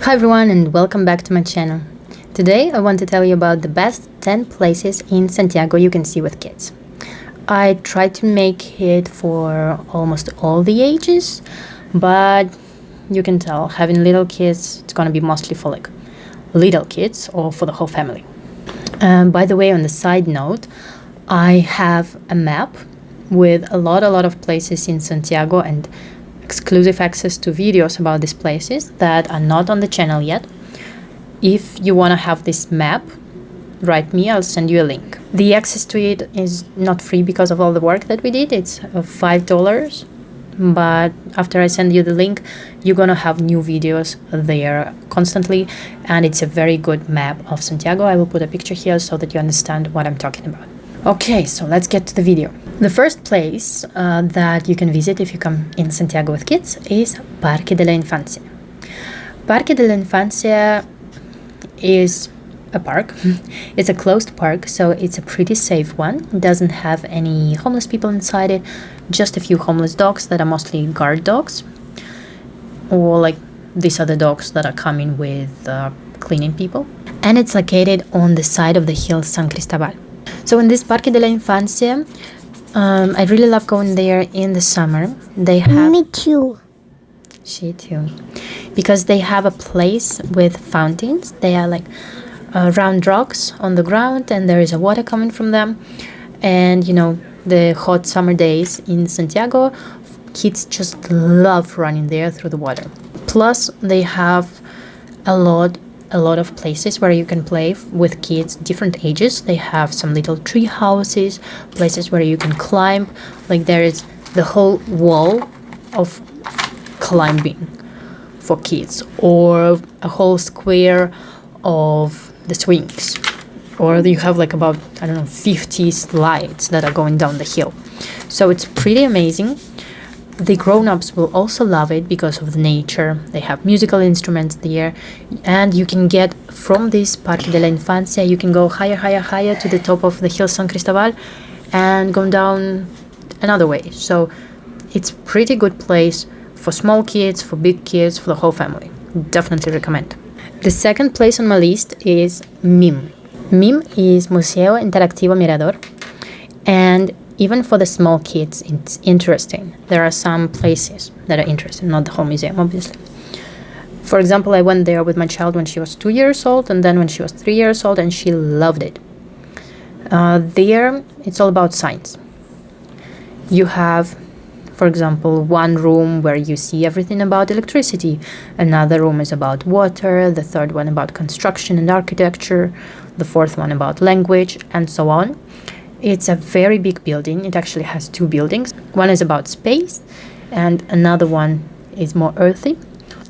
Hi everyone and welcome back to my channel. Today I want to tell you about the best 10 places in Santiago you can see with kids. I tried to make it for almost all the ages, but you can tell having little kids, it's gonna be mostly for like little kids or for the whole family. By the way, on the side note, I have a map with a lot of places in Santiago and exclusive access to videos about these places that are not on the channel yet. If you want to have this map, write me, I'll send you a link. The access to it is not free because of all the work that we did. It's $5, but after I send you the link, you're gonna have new videos there constantly, and it's a very good map of Santiago. I will put a picture here so that you understand what I'm talking about. Okay, so let's get to the video. The first place that you can visit if you come in Santiago with kids is Parque de la Infancia. Parque de la Infancia is a park. It's a closed park, so it's a pretty safe one. It doesn't have any homeless people inside it, just a few homeless dogs that are mostly guard dogs, or like these are the dogs that are coming with cleaning people. And it's located on the side of the hill San Cristobal. So in this Parque de la Infancia, I really love going there in the summer. They have... Me too. She too. Because they have a place with fountains. They are like round rocks on the ground, and there is a water coming from them. And you know, the hot summer days in Santiago, kids just love running there through the water. Plus, they have a lot of places where you can play with kids different ages. They have some little tree houses, places where you can climb. Like there is the whole wall of climbing for kids, or a whole square of the swings, or you have like about, I don't know, 50 slides that are going down the hill. So it's pretty amazing. The grown-ups will also love it because of the nature. They have musical instruments there, and you can get from this Parque de la Infancia, you can go higher to the top of the hill San Cristobal and go down another way. So it's pretty good place for small kids, for big kids, for the whole family. Definitely recommend. The second place on my list is MIM. MIM is Museo Interactivo Mirador, and even for the small kids, it's interesting. There are some places that are interesting, not the whole museum, obviously. For example, I went there with my child when she was 2 years old, and then when she was 3 years old, and she loved it. There, it's all about science. You have, for example, one room where you see everything about electricity. Another room is about water. The third one about construction and architecture. The fourth one about language, and so on. It's a very big building. It actually has two buildings. One is about space, and another one is more earthy.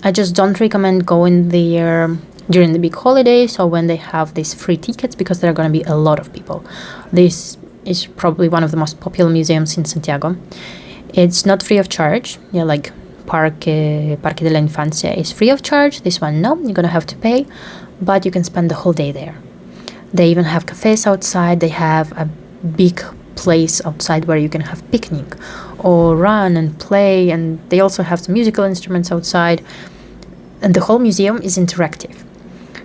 I just don't recommend going there during the big holidays or when they have these free tickets, because there are going to be a lot of people. This is probably one of the most popular museums in Santiago. It's not free of charge. Yeah, like Parque de la Infancia is free of charge. This one, no, you're going to have to pay, but you can spend the whole day there. They even have cafes outside. They have a big place outside where you can have picnic or run and play, and they also have some musical instruments outside, and the whole museum is interactive.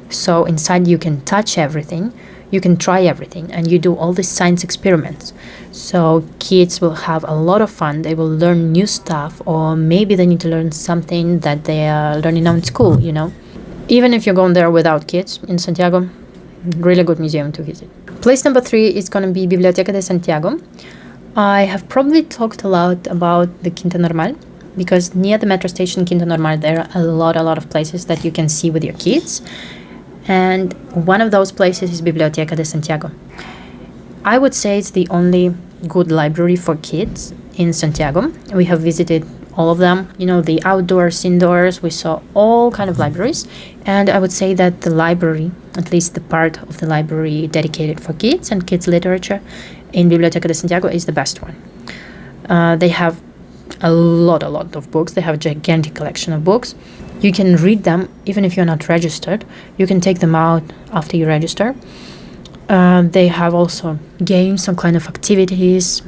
So inside you can touch everything, you can try everything, and you do all these science experiments. So kids will have a lot of fun. They will learn new stuff, or maybe they need to learn something that they are learning now in school, you know. Even if you're going there without kids in Santiago, really good museum to visit. Place number 3 is going to be Biblioteca de Santiago. I have probably talked a lot about the Quinta Normal, because near the metro station Quinta Normal there are a lot of places that you can see with your kids, and one of those places is Biblioteca de Santiago. I would say it's the only good library for kids in Santiago. We have visited all of them, you know, the outdoors, indoors. We saw all kind of libraries, and I would say that the library, at least the part of the library dedicated for kids and kids literature in Biblioteca de Santiago, is the best one. They have a lot of books. They have a gigantic collection of books. You can read them even if you're not registered. You can take them out after you register. They have also games, some kind of activities.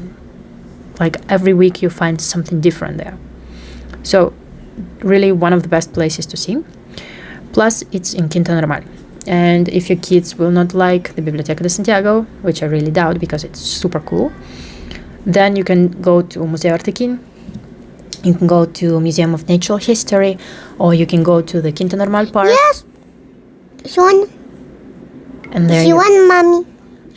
Like every week you find something different there. So really one of the best places to see. Plus, it's in Quinta Normal. And if your kids will not like the Biblioteca de Santiago, which I really doubt because it's super cool, then you can go to Museo Artequín, you can go to Museum of Natural History, or you can go to the Quinta Normal Park. Yes, Sean. And there Mommy.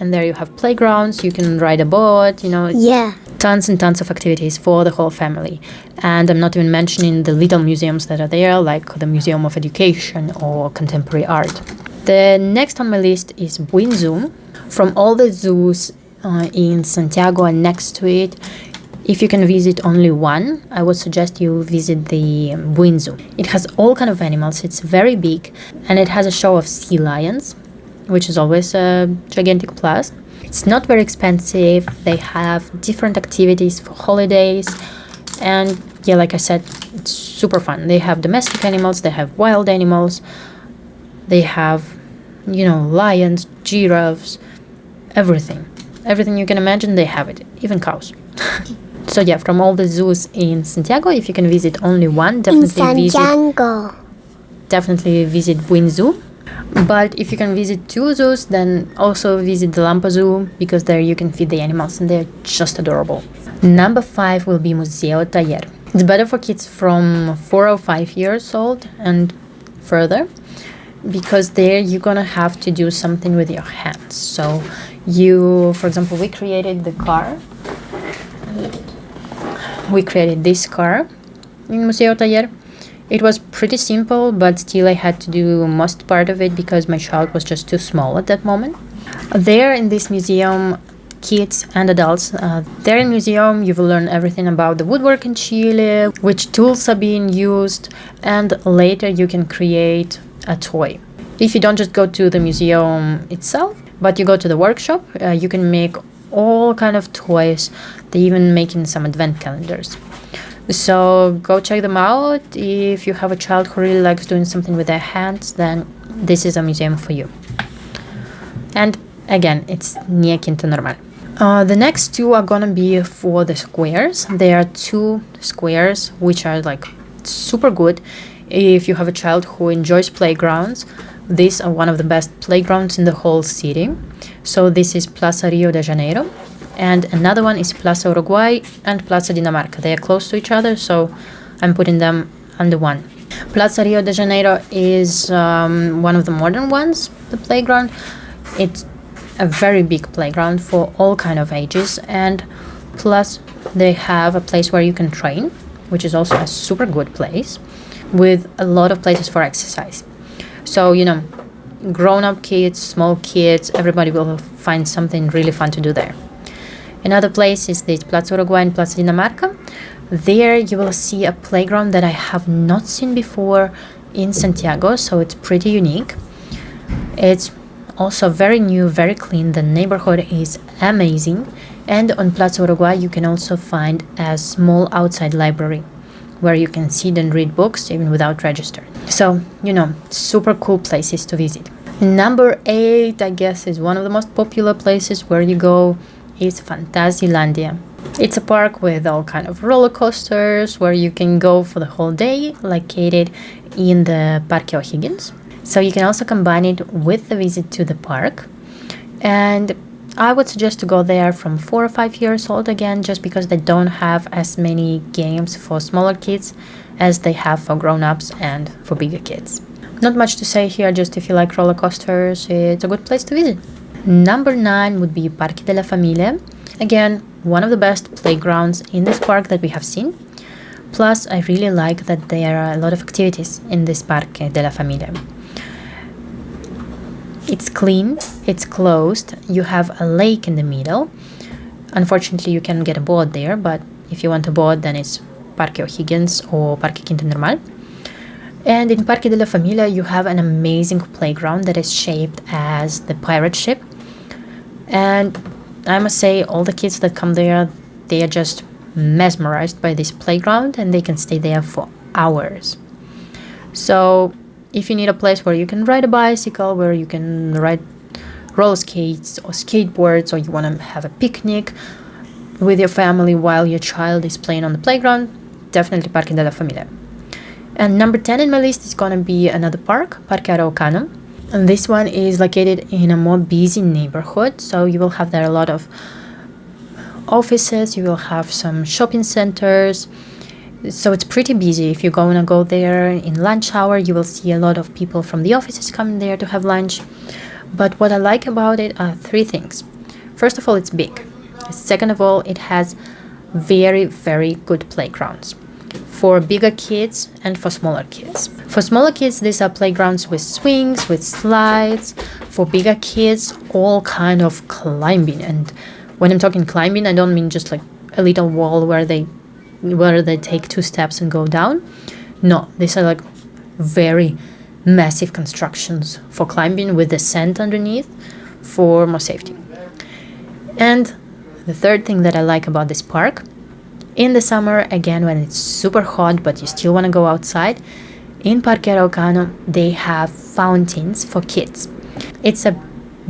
And there you have playgrounds, you can ride a boat, Yeah. Tons and tons of activities for the whole family. And I'm not even mentioning the little museums that are there, like the Museum of Education or Contemporary Art. The next on my list is Buin Zoo. From all the zoos in Santiago and next to it, if you can visit only one, I would suggest you visit the Buin Zoo. It has all kind of animals, it's very big, and it has a show of sea lions, which is always a gigantic plus. It's not very expensive, they have different activities for holidays, and yeah, like I said, it's super fun. They have domestic animals, they have wild animals, they have, lions, giraffes, everything. Everything you can imagine, they have it, even cows. So yeah, from all the zoos in Santiago, if you can visit only one, definitely visit Buin Zoo. But if you can visit two zoos, then also visit the Lampa Zoo, because there you can feed the animals and they're just adorable. Number 5 will be Museo Taller. It's better for kids from 4 or 5 years old and further, because there you're gonna have to do something with your hands. So for example, we created this car in Museo Taller. It was pretty simple, but still I had to do most part of it because my child was just too small at that moment. There in this museum, kids and adults, there in museum you will learn everything about the woodwork in Chile, which tools are being used, and later you can create a toy. If you don't just go to the museum itself, but you go to the workshop, you can make all kind of toys. They even making some advent calendars. So go check them out. If you have a child who really likes doing something with their hands, then this is a museum for you. And again, it's near Quinta Normal. The next two are gonna be for the squares. There are 2 squares which are like super good. If you have a child who enjoys playgrounds, these are one of the best playgrounds in the whole city. So this is Plaza Rio de Janeiro, and another one is Plaza Uruguay and Plaza Dinamarca. They are close to each other, so I'm putting them under one. Plaza Rio de Janeiro is one of the modern ones, the playground. It's a very big playground for all kind of ages, and plus they have a place where you can train, which is also a super good place, with a lot of places for exercise. So, grown-up kids, small kids, everybody will find something really fun to do there. Another place is the Plaza Uruguay and Plaza Dinamarca. There you will see a playground that I have not seen before in Santiago, so it's pretty unique. It's also very new, very clean. The neighborhood is amazing. And on Plaza Uruguay you can also find a small outside library where you can sit and read books even without registering. So, super cool places to visit. Number 8, I guess, is one of the most popular places where you go, is Fantasylandia. It's a park with all kind of roller coasters where you can go for the whole day, located in the Parque O'Higgins. So you can also combine it with the visit to the park. And I would suggest to go there from 4 or 5 years old again, just because they don't have as many games for smaller kids as they have for grown-ups and for bigger kids. Not much to say here, just if you like roller coasters, it's a good place to visit. Number 9 would be Parque de la Familia. Again, one of the best playgrounds in this park that we have seen. Plus, I really like that there are a lot of activities in this Parque de la Familia. It's clean, it's closed, you have a lake in the middle. Unfortunately, you can get a boat there, but if you want a boat, then it's Parque O'Higgins or Parque Quinta Normal. And in Parque de la Familia, you have an amazing playground that is shaped as the pirate ship. And I must say, all the kids that come there, they are just mesmerized by this playground, and they can stay there for hours. So if you need a place where you can ride a bicycle, where you can ride roller skates or skateboards, or you want to have a picnic with your family while your child is playing on the playground, definitely Parque de la Familia. And number 10 in my list is gonna be another park, Parque Karakana. And this one is located in a more busy neighborhood, so you will have there a lot of offices, you will have some shopping centers, so it's pretty busy. If you're gonna go there in lunch hour, you will see a lot of people from the offices coming there to have lunch. But what I like about it are three things. First of all, it's big. Second of all, it has very, very good playgrounds for bigger kids and for smaller kids. For smaller kids, these are playgrounds with swings, with slides. For bigger kids, all kind of climbing. And when I'm talking climbing, I don't mean just like a little wall where they take 2 steps and go down. No, these are like very massive constructions for climbing with the sand underneath for more safety. And the third thing that I like about this park, in the summer, again, when it's super hot but you still want to go outside, in Parque Karakana they have fountains for kids. It's a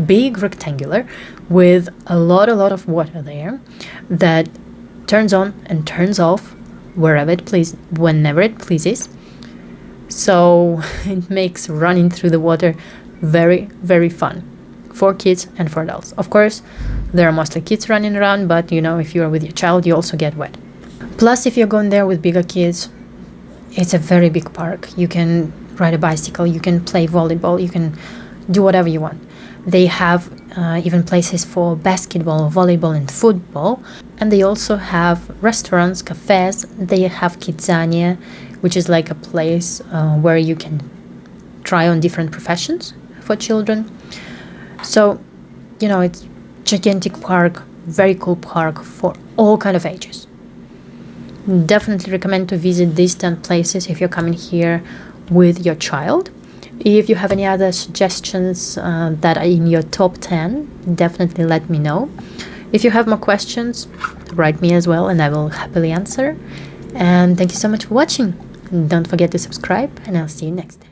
big rectangular with a lot of water there that turns on and turns off whenever it pleases. So it makes running through the water very, very fun for kids and for adults. Of course, there are mostly kids running around, but if you're with your child, you also get wet. Plus, if you're going there with bigger kids, it's a very big park. You can ride a bicycle, you can play volleyball, you can do whatever you want. They have even places for basketball, volleyball, and football. And they also have restaurants, cafes. They have Kidzania, which is like a place where you can try on different professions for children. So, it's gigantic park, very cool park for all kind of ages. Definitely recommend to visit these 10 places if you're coming here with your child. If you have any other suggestions that are in your top 10, definitely let me know. If you have more questions, write me as well and I will happily answer. And thank you so much for watching. Don't forget to subscribe and I'll see you next time.